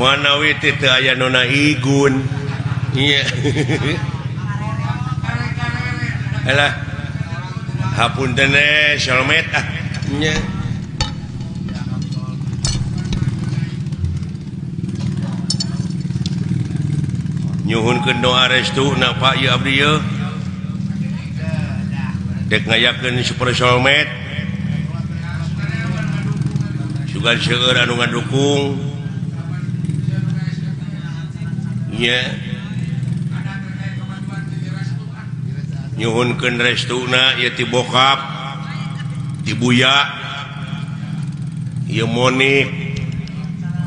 manawi teu aya nona igun iya alah hapunten Solmed nya nyuhunkeun doa restu na Pak ieu abdi ieu dek ngayakeun Super Solmed sugan seueur anu ngadukung nya nyuhunkeun restuna ieu ti bokap ti buya ieu Monik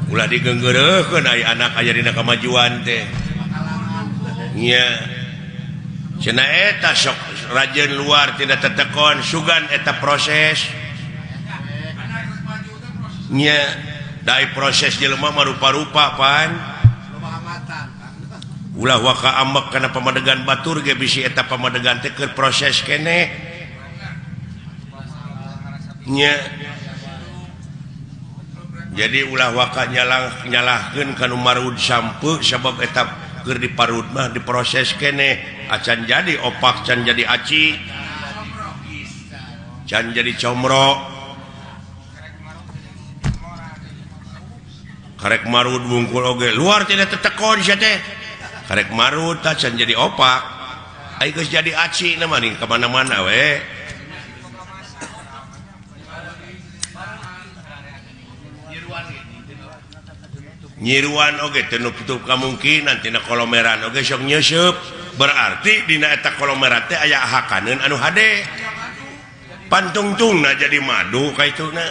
ulah digeunggeureukkeun aya anak aya dina kamajuan teh nya cenah eta sok rajeun luar tidak tetekon sugan eta proses nya dai proses jelema mah rupa-rupa pan ulah waka ambek kana pamadegan batur ge bisi eta pamadegan teh keur proses keneh nya jadi ulah waka nyalahkeun kanu marud sampeu sabab eta keur diparut mah diproses keneh acan jadi opak can jadi aci can jadi comro karek marud wungkul oge luar tidak tetekon sia teh karek marud can jadi opak ai geus jadi aci na mah ning ka mana-mana we nyiruan oge teu nutup kamungkinan tina kolomeran oge sok nyeusup berarti dina eta kolomeran teh aya hakaneun anu hade pantungtungna jadi madu kaituna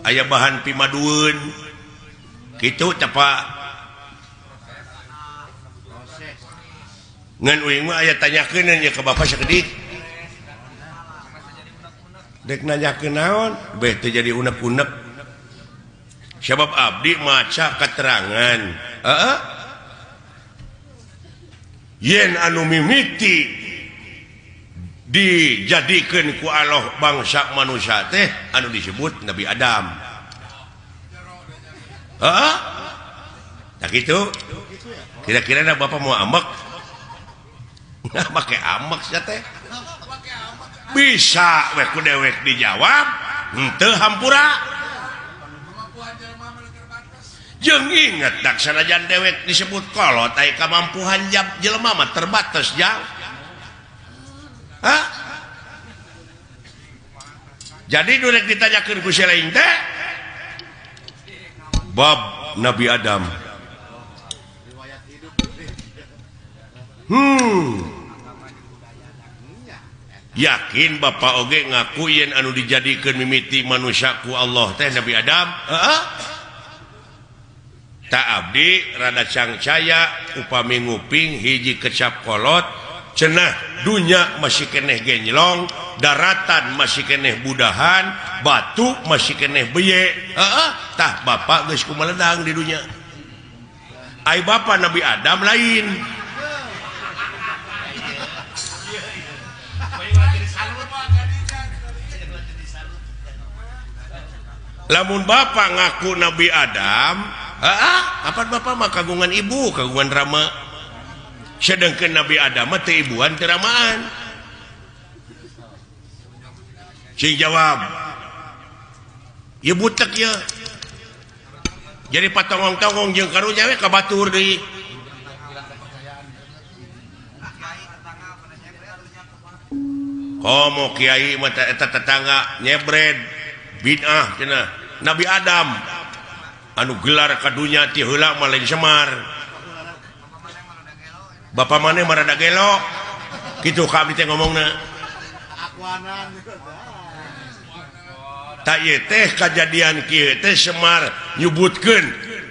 aya bahan pimadueun kitu teh Pak ngan uing mah aya tanyakeun nya ka Bapak sakedik dek nanyakeun naon beh teu jadi unek-unek sebab abdi maca keterangan yen anu mimiti dijadikeun ku Allah bangsa manusia teh anu disebut Nabi Adam tak gitu kira-kira na Bapak mau ambek make ambek sia teh bisa we ku dewek dijawab henteu hampura jeung inget dak sanajan dewek disebut kolot ai kamampuhan jelema mah terbatas jang jadi durek ditanyakeun ku selain teh bab Nabi Adam yakin Bapak oge ngaku yen anu dijadikeun mimiti manusia ku Allah teh Nabi Adam tak abdi rada cangcaya upami nguping hiji kecap kolot cenah dunya masih keneh genjlong daratan masih keneh budahan batu masih keneh beye tah Bapak geus kumeledang di dunya ai Bapak Nabi Adam lain lamun Bapak ngaku Nabi Adam apa Bapak mah kagungan ibu kagungan rama sedangkan Nabi Adam teh ibuan teu ramaan sing jawab ieu butek ya jadi patongong-tongong jeung karunya we ka batur deui komo kiai mah eta tetangga nyebred bid'ah cenah Nabi Adam anu gelar kadunya ti heula mah lain Semar Bapak maneh mah rada gelo kitu ka abdi teh ngomongna ta ieu teh kajadian kieu teh Semar nyebutkeun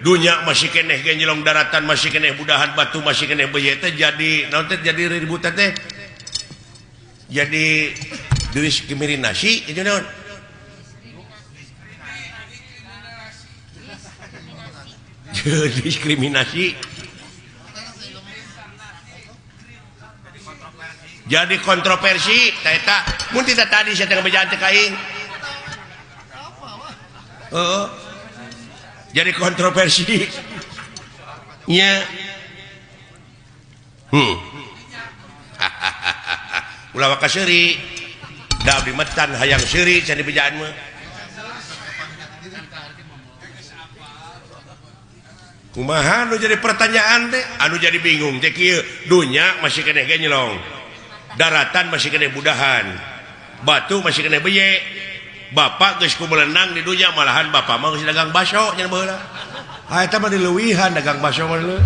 dunya masih keneh genjlong daratan masih keneh budahan batu masih keneh beye teh jadi naon teh jadi ribut teh jadi diskriminasi itu naon diskriminasi jadi kontroversi eta mun tidak tadi saya tengah bejaan teh kain jadi kontroversi nya ulah waka seuri da abdi metan hayang seuri can dipijaan mah kumaha anu jadi pertanyaan teh anu jadi bingung teh kieu dunya masih keneh ge nyelong daratan masih keneh budahan batu masih keneh beye bapak geus kumelenang di dunya malahan bapak mah geus dagang baso nya baheula eta mah dileuwihan dagang baso mah leuh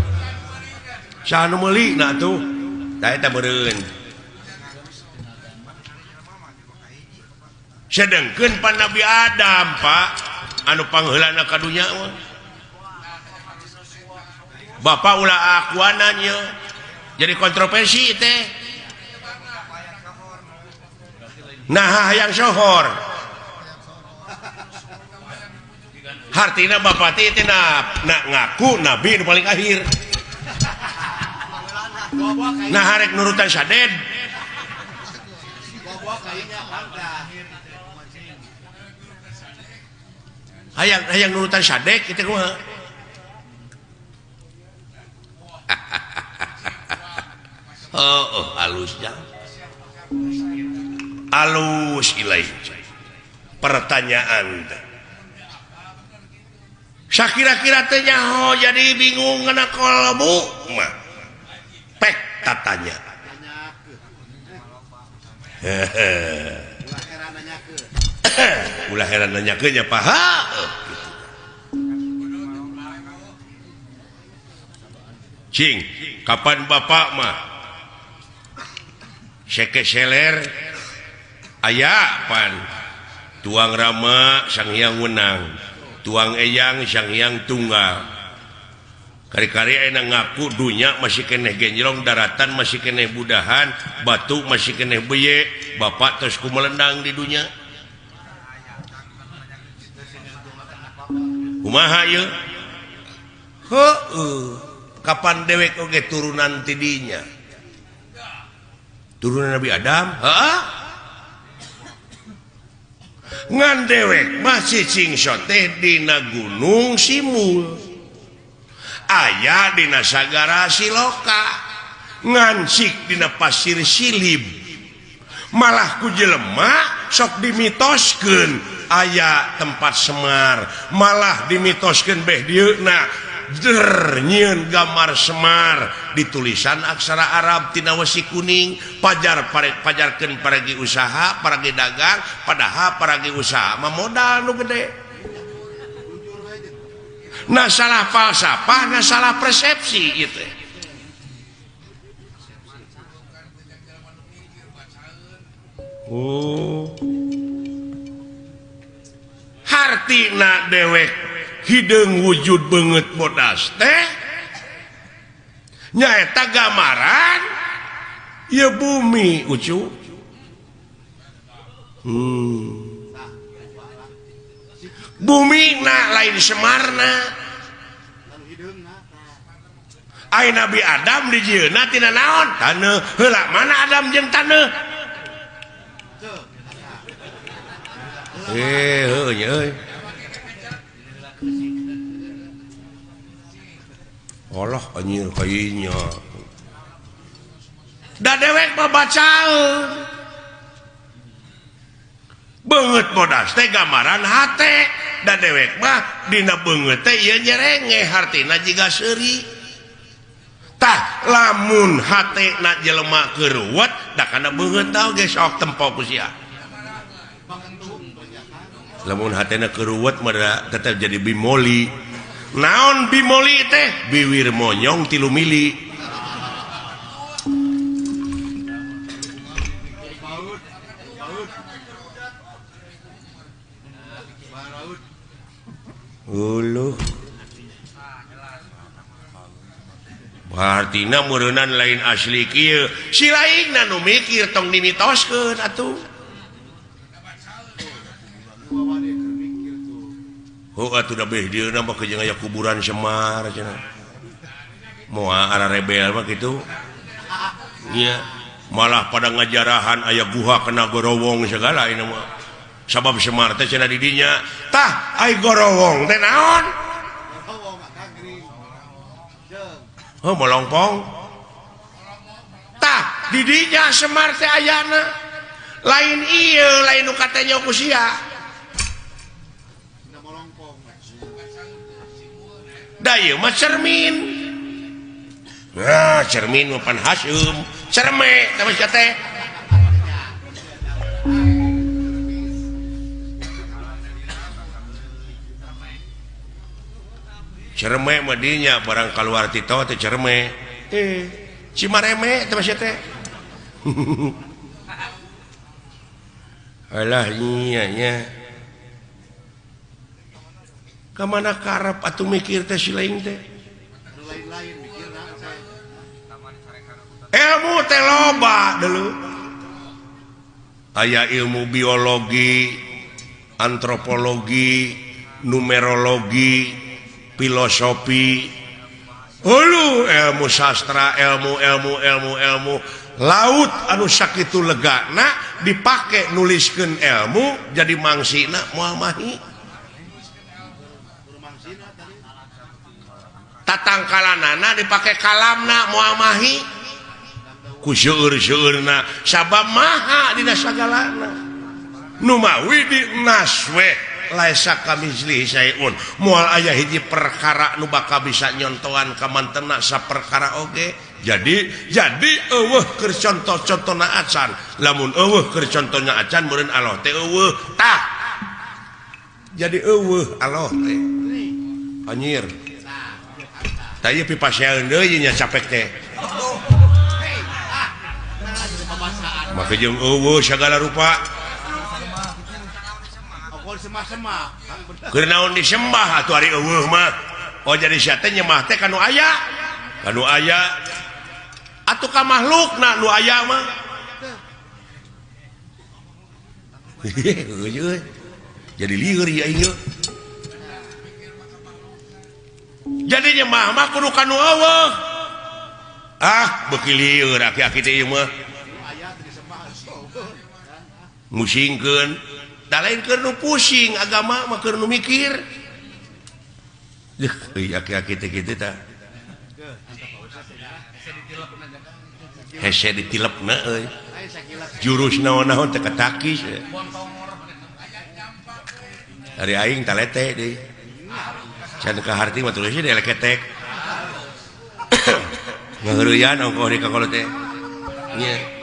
saha nu meuli na atuh da eta meureun sedengkeun pan Nabi Adam Pak anu pangheulana ka dunya mah bapak ulah akuananya jadi kontroversi teh nah hayang sohor hartina bapak teh ngaku nabi nu paling akhir nah harek nurutan saded hayang nurutan sadek kita kumaha halusnya halus ilaih pertanyaan sakira-kira teh nyaho jadi bingung ngana kolbu mah pek tatanya ulah heran nanyakeun nya paha cing kapan bapak mah seke seler aya pan tuang rama sang hyang wenang tuang eyang sang hyang tunggal kari-kari enak ngaku dunya masih keneh genjlong daratan masih keneh budahan batu masih keneh beye bapak terus kumelendang di dunya kumaha ieu kapan dewek oge turunan tidinya turunan Nabi Adam ngan dewek masih cingshot teh dina gunung Simul aya dina sagara Siloka ngansik dina pasir Silib malah ku jelema sok dimitoskeun aya tempat Semar malah dimitoskeun beh dieuna nyieun gambar Semar ditulisan aksara Arab tina wesi kuning pajarkeun paragi usaha paragi dagang padahal paragi usaha mah modal nu gede nah salah falsafah nah salah persepsi ieu teh hartina dewek hideung wujud banget bodas teh nyaeta gambaran ya bumi ucu bumi na lain Semarna ai Nabi Adam dijieuna tina naon taneuh heula mana Adam jeung taneuh heuh nya euy Allah anjir kayaknya da dewek babacaeun beungeut bodas teh gambaran hate da dewek mah dina beungeut teh ieu nyerenge hartina jiga seuri tah lamun hatena jelema keuruwet da kana beungeut tah ge sok tempo ku sia lamun hatena keuruwet mah tetep jadi bimoli naon bimoli teh biwir monyong 3 mili uluh artina meureunnan lain asli kieu si laingna nu mikir tong dimitoskeun atuh atuh da beh dieuna mah jeung aya kuburan Semar cenah moal ara rebel mah kitu nya malah pada ngajarahan aya guha kena gorowong segala ini mah sabab Semar teh cenah di dinya tah ai gorowong teh naon molongpong tah didinya Semar teh ayana lain ieu lain nu katanya ku sia da ieu mah cermin nah cermin mah pan Hasyim cerme tapi teh cerme madinya barang keluar tito teh cerme cimareme teh masih teh alah nya kamana karep atuh mikir teh si lain teh ilmu teh loba dulu aya ilmu biologi antropologi numerologi filosofi ilmu sastra ilmu laut anu sakitu legana dipake nuliskeun ilmu jadi mangsina moal mahi tatangkalanana dipake kalamna moal mahi ku seueur-seueurna sabab maha dina sagalana nu mawi di naswe laisa kamizli sayun moal aya hiji perkara nu bakal bisa nyontohan ka mantena saperkara oge jadi eueuh keur contoh-contohna acan lamun eueuh keur contohna acan meureun Allah teh eueuh tah jadi eueuh Allah teh anjir tah ieu pipaseun deui nya capek teh maka jeung eueuh sagala rupa keur naon disembah atuh ari eueuh mah oh jadi sia teh nyembah teh kanu aya atuh ka makhlukna nu aya mah jadi lieur ya ieu jadi nyembah mah kudu kanu eueuh beuki lieur aki-aki teh ieu mah musingkeun da lain keur nu pusing agama mah keur nu mikir aki-aki teh kitu tah hese ditilepna euy jurus naon-naon teh katakis ari aing talete deui can ka harti mah tulisnya deleketek ngaheureuyan ongkoh di kakolo teh nya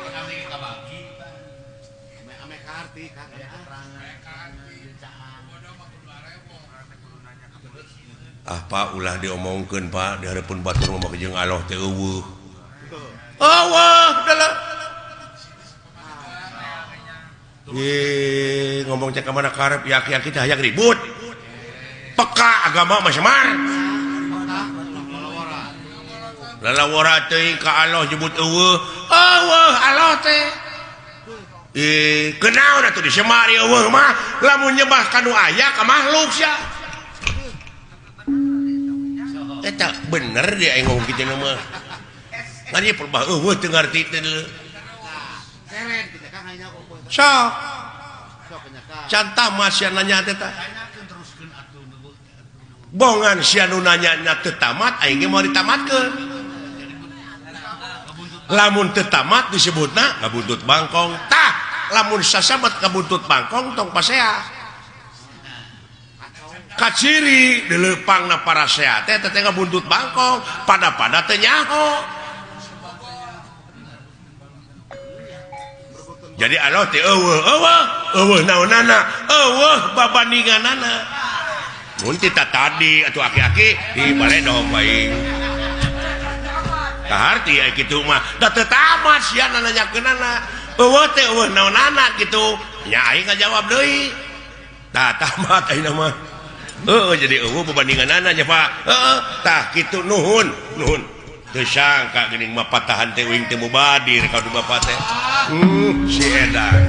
apa ulah diomongkeun Pak di hareupeun batur mah jeung Allah teh eueuh dalah ngomong cek ka mana karep yaki-yaki teh hayang ribut peka agama mah Semar lalawara teh ka Allah nyebut eueuh Allah teh kenaon atuh di Semar eueuh mah lamun nyembah kanu aya ka makhluk sia eta bener dia ngomong kitu mah ngan ieu perbah eueuh teu ngarti teh sok cantah mah sia nanya teh tah bongan sia nu nanya teu tamat aing ge mau ditamatkeun lamun teu tamat disebutna ngabuntut bangkong tah lamun sasabat kabuntut bangkong tong pasea kaciri dilepangna para sehat teh ngabuntut bangkong pada teh nyaho jadi Allah teh eueuh naonana eueuh babandinganana mun tita tadi atuh aki-aki di baledog bae kaharti aya kitu mah da teu tamat sia nanyakeunana eueuh teh eueuh naonana kitu nya aing ngajawab deui tah tamat ayeuna mah jadi eueuh babandinganana nya Pak tah kitu nuhun teu sangka geuning mah patahan teh uing teh mubadir ka Bapak teh si edan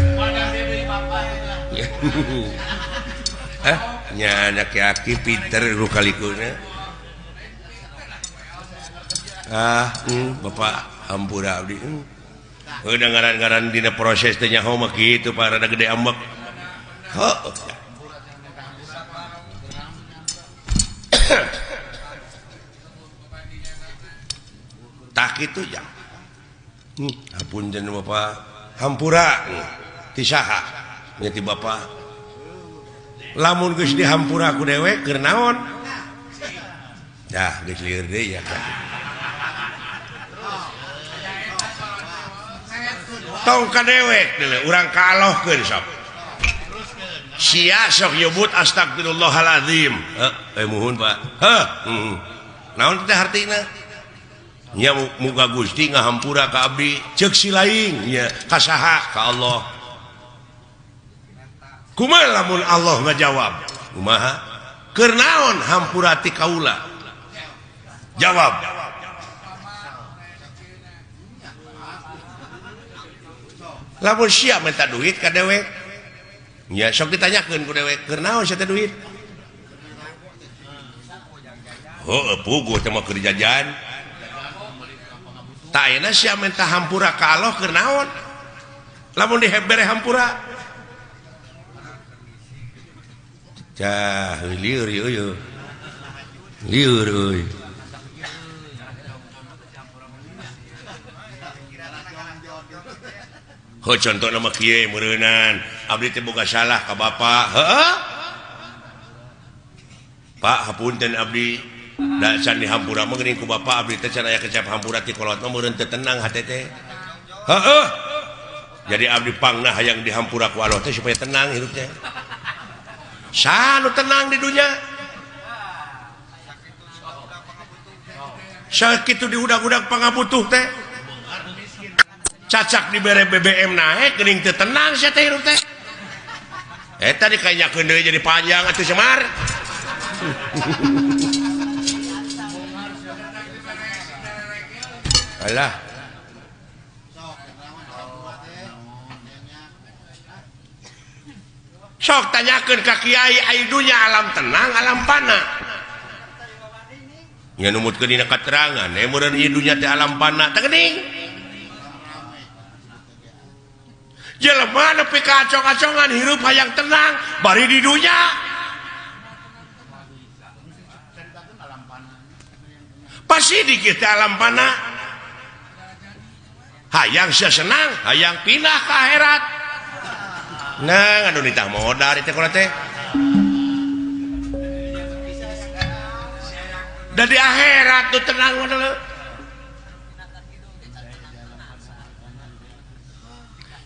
nya aki-aki pinter lu kalikuna Bapak hampura abdi udah ngaran-ngaran dina proses teh nyaho mah kitu Pak rada gede ambek gitu ya apunten Bapak hampura ti saha nya ti Bapak lamun geus dihampura ku dewek keur naon dah geus lieur deui ya tong ka dewek deuleu urang kalohkeun sok sia sok nyebut astagfirullahalazim muhun Pak naon teh hartina nya muga Gusti ngahampura ka abdi ceuk si laing nya ka saha ka Allah kumaha lamun Allah ngajawab kumaha keur naon hampura ti kaula jawab lamun sia minta duit ka dewek ya sok ditanyakeun ku dewek keur naon sia teh duit puguh teh mah keur jajan ta ayeuna sia minta hampura ka Allah keur naon lamun dihebere hampura cah lieur ieu lieur euy contoh nama kieu meureunnan abdi teh boga salah ka Bapak heuh Pak hapunten abdi da can dihampura mah geuning ku Bapak abdi teh can aya kecap hampura ti kolot mah meureun teu tenang hate teh heuh jadi abdi pangna hayang dihampura ku Allah teh supaya tenang hirup teh sanu tenang di dunya sakitu diudag-udag pangabutuh teh cacak dibere BBM naik geuning teu tenang sia teh hirup teh eta dikanyakeun deui jadi panjang atuh Semar alah sok tanyakeun ka kiai ai dunya alam tenang alam pana nya numutkeun dina katerangan meureun ieu dunya teh alam pana teh geuning jelema nepi ka acong-acongan hirup hayang tenang bari di dunya pasti di kita alam pana hayang sia senang hayang pindah ke akhirat nah anu nitah modal teh kula teh da di akhirat tuh tenang modal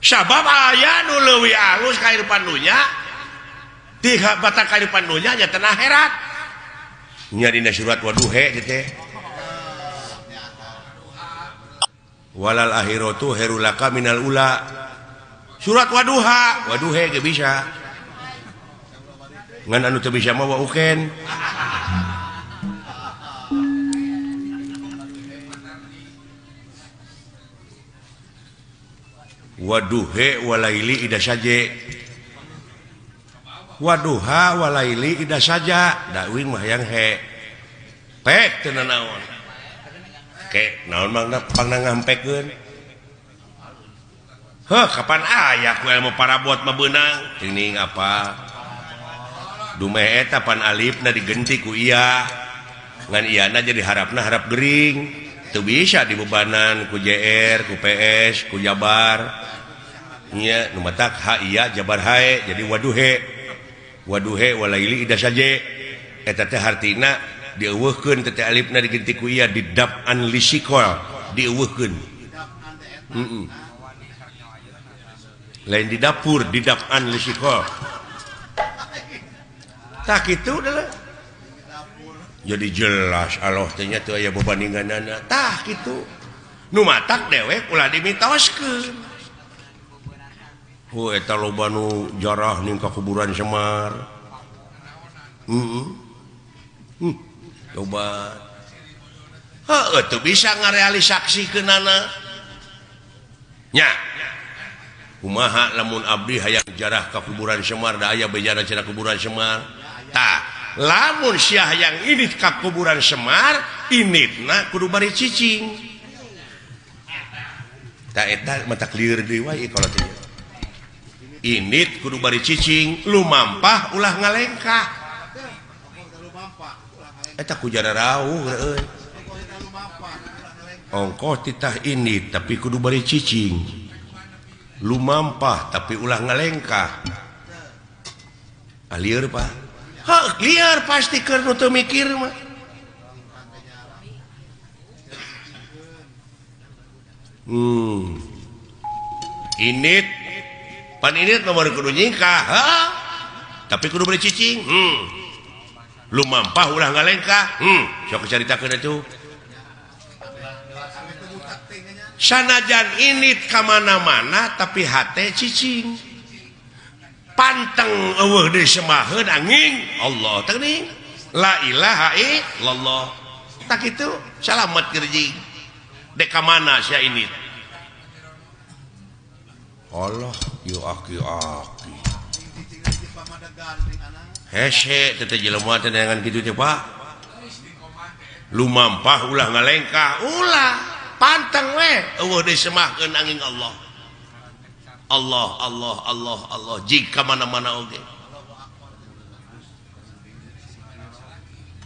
sabab aya nu leuwih alus ka hirupan dunya ti batak kehidupan dunya nya teu akhirat nya dina surat waduhe teh walal akhiratu herulaka minal ula surat waduha waduhe ge bisa ngan anu teu bisa mah wauken waduhe walaili ida saja waduha walaili ida saja dakwing mah yang he pek teu naon ke naon mangna pangna ngampekkeun heuh kapan aya ku ilmu parabot mah beunang teuing apa dumeh eta pan alifna digenti ku iya ngan iyana jadi harapna harap gering teu bisa dibebanan ku JR ku PS ku Jabar nya nu matak ha iya Jabar hae jadi waduhe walaili ida saje eta teh hartina dieuweuhkeun teh alifna digenti ku iya didab'an lisikol dieuweuhkeun lain di dapur didab'an lisikol tak kitu deuleu jadi jelas Allah teh nya teu aya babandinganana tah kitu nu matak dewek ulah dimitoskeun eta loba nu jarah ning ka kuburan Semar coba teu bisa ngarealisasikeunana nya kumaha lamun abdi hayang jarah ka kuburan Semar da aya bejana cenah kuburan Semar tah lamun sia hayang init ka kuburan Semar initna kudu bari cicing tah eta mata clear deui wae kalau teh init kudu bari cicing lumampah ulah ngalengkah eta ku jara rawuh euy ongkoh titah ini tapi kudu bari cicing lumampah tapi ulah ngalengkah liar pak liar pasti keur teu mikir mah init pan init nomor kudu nyingkah tapi kudu bari cicing lumampah ulah ngalengkah sok caritakeun atuh sanajan init kamana-mana tapi hate cicing panteng eueuh deui semaheun angin Allah teuing la ilaha illallah tak kitu salamet kerjing dek kamana sia init Allah yu aki-aki hese teh jelema teh dengan kitu teh Pak lumampah ulah ngalengkah ulah panteng we eueuh deui semahkeun angin Allah Allah Allah Allah Allah jika mana-mana oge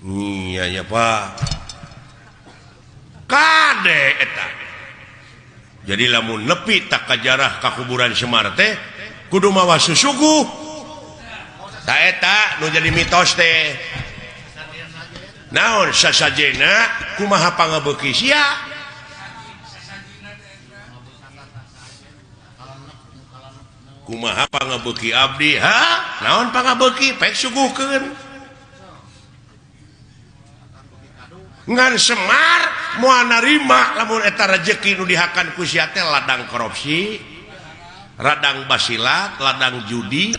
iya ya Pak kade eta jadi lamun nepi tak kajarah ka kuburan Semar teh kudu mawa susuguh ta eta nu jadi mitos teh naon sasajena kumaha pangabeuki sia kumaha pangabeuki abdi naon pangabeuki pek suguhkeun ngan Semar moal narima lamun eta rezeki nu dihakan ku sia teh ladang korupsi ladang basilat ladang judi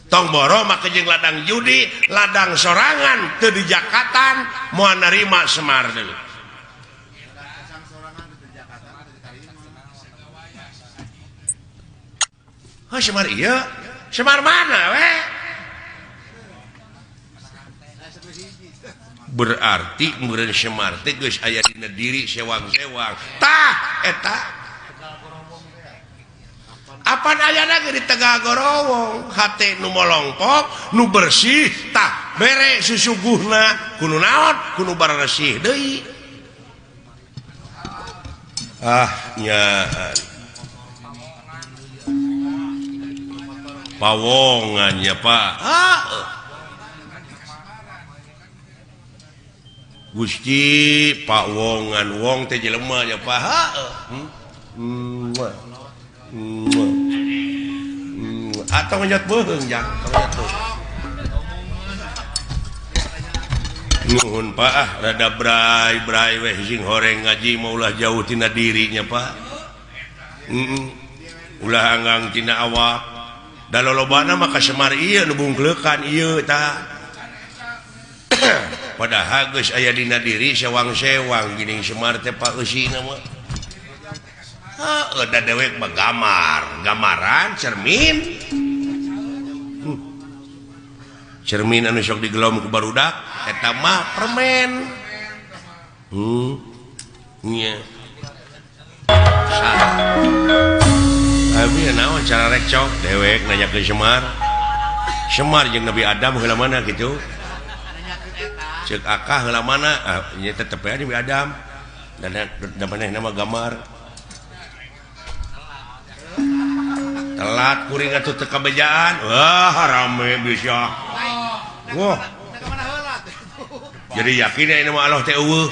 tong boro make jeung ladang judi ladang sorangan teu di jakatan moal narima Semar deui Semar iya Semar mana we berarti meureun Semar teh geus aya dina diri sewang-sewang tah eta apan ayana ge di Tegal Gorowong hate nu molongpok nu bersih tah bere susuguhna kudu naon kudu bararesih deui nya pawongan ya Pak Gusti Pak Wongan wong teh jelema ya Pak atau ngejot beung jak nuhun Pak rada brai weh sing horeng ngaji maulah jauh tina dirinya Pak ulah anggang tina awak da lolobana maka Semar ieu nu bungkleukan ieu tah padahal geus aya dina diri sewang-sewang geuning Semar teh Pak eusina mah da dewek mah gamaran cermin cermin anu sok digelom ku barudak eta mah permen nya abi naon cara recok dewek nanya ke Semar jeung Nabi Adam heula mana kitu cek akah heula mana nya tetep ya Nabi Adam dan maneh nama gamar telat kuring atuh teu kabejaan wah rame bisa wah jadi yakin ya nama Allah teh eueuh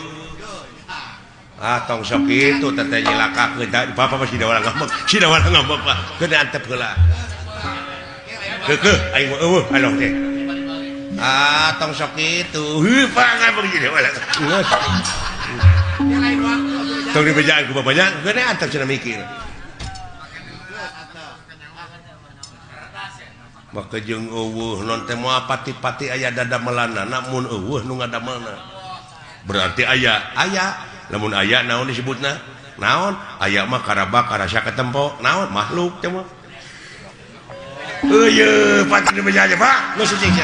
tong sok kitu teh nyilakakeun papa masih da warang ngambek Pak keun antep heula keukeuh aing mah eueuh Allah teh tong sok kitu Pak ngambek jadi wae tong dibejaan ku bapanya keun antep cenah mikir maka jeung eueuh non teh moal pati-pati aya dadamelanna namun eueuh nu ngadamelna berarti aya lamun aya naon disebutna naon aya mah karaba karasa ketempo naon makhluk teh mah eueuh pati dibejaan Pak geus cicing